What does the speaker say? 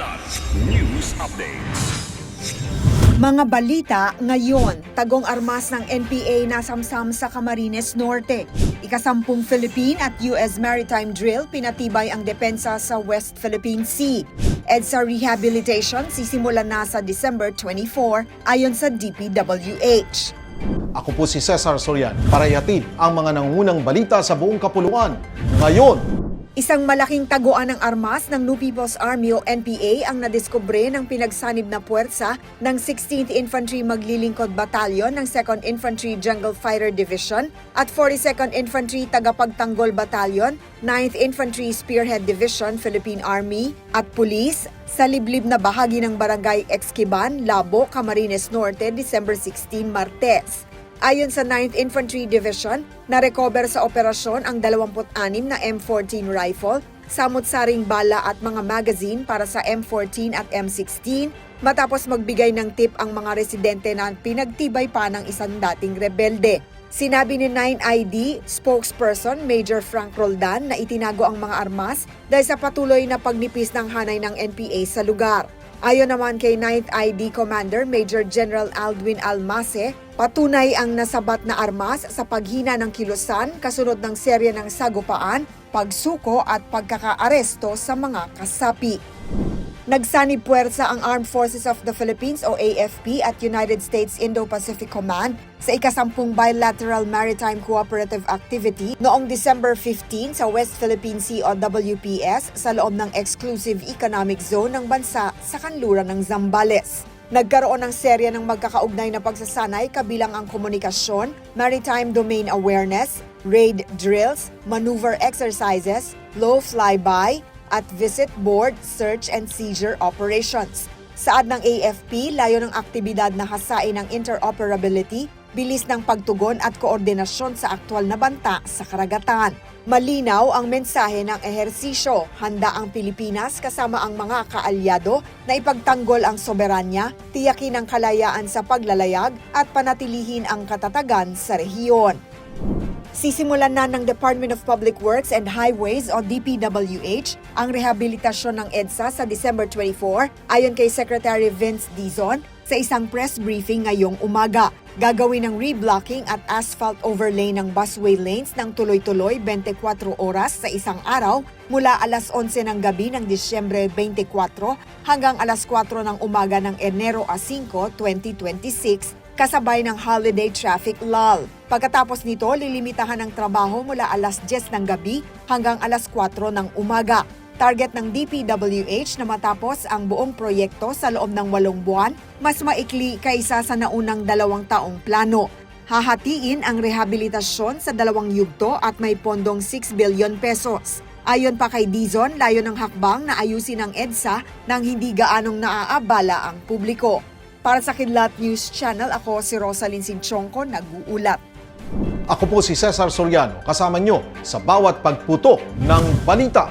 Kilat News Updates. Mga balita ngayon, tagong armas ng NPA nasamsam sa Camarines Norte. Ikasampung Philippine at US Maritime Drill pinatibay ang depensa sa West Philippine Sea. EDSA Rehabilitation sisimulan na sa December 24 ayon sa DPWH. Ako po si Cesar Sorian para ihatid ang mga nangungunang balita sa buong kapuluan. Ngayon, Isang malaking taguan ng armas ng New People's Army o NPA ang nadiskubre ng pinagsanib na puwersa ng 16th Infantry Maglilingkod Battalion ng 2nd Infantry Jungle Fighter Division at 42nd Infantry Tagapagtanggol Battalion, 9th Infantry Spearhead Division, Philippine Army at Police sa liblib na bahagi ng Barangay Exquiban, Labo, Camarines Norte, December 16, Martes. Ayon sa 9th Infantry Division, na-recover sa operasyon ang 26 na M14 rifle, samot-saring bala at mga magazine para sa M14 at M16 matapos magbigay ng tip ang mga residente na pinagtibay pa ng isang dating rebelde. Sinabi ni 9ID spokesperson Major Frank Roldan na itinago ang mga armas dahil sa patuloy na pagnipis ng hanay ng NPA sa lugar. Ayon naman kay 9th ID Commander Major General Aldwin Almase, patunay ang nasabat na armas sa paghina ng kilusan kasunod ng serye ng sagupaan, pagsuko at pagkakaaresto sa mga kasapi. Nagsanib puwersa ang Armed Forces of the Philippines o AFP at United States Indo-Pacific Command sa ikasampung Bilateral Maritime Cooperative Activity noong December 15 sa West Philippine Sea o WPS sa loob ng Exclusive Economic Zone ng bansa sa kanluran ng Zambales. Nagkaroon ng serye ng magkakaugnay na pagsasanay kabilang ang komunikasyon, maritime domain awareness, raid drills, maneuver exercises, low flyby, at visit board, search and seizure operations. Saad ng AFP, layo ng aktibidad na hasain ng interoperability, bilis ng pagtugon at koordinasyon sa aktwal na banta sa karagatan. Malinaw ang mensahe ng ehersisyo, handa ang Pilipinas kasama ang mga kaalyado na ipagtanggol ang soberanya, tiyakin ang kalayaan sa paglalayag at panatilihin ang katatagan sa rehiyon. Sisimulan na ng Department of Public Works and Highways o DPWH ang rehabilitasyon ng EDSA sa December 24 ayon kay Secretary Vince Dizon sa isang press briefing ngayong umaga. Gagawin ng reblocking at asphalt overlay ng busway lanes ng tuloy-tuloy 24 oras sa isang araw mula alas 11 ng gabi ng Disyembre 24 hanggang alas 4 ng umaga ng Enero 5, 2026 kasabay ng holiday traffic lull. Pagkatapos nito, lilimitahan ang trabaho mula alas 10 ng gabi hanggang alas 4 ng umaga. Target ng DPWH na matapos ang buong proyekto sa loob ng 8 buwan, mas maikli kaysa sa naunang 2 taong plano. Hahatiin ang rehabilitasyon sa 2 yugto at may pondong 6 billion pesos. Ayon pa kay Dizon, layo ng hakbang na ayusin ang EDSA nang hindi gaanong naaabala ang publiko. Para sa Kilat News Channel, ako si Rosalyn Sinchonco, nag-uulat. ako po si Cesar Soriano kasama nyo sa bawat pagputo ng balita.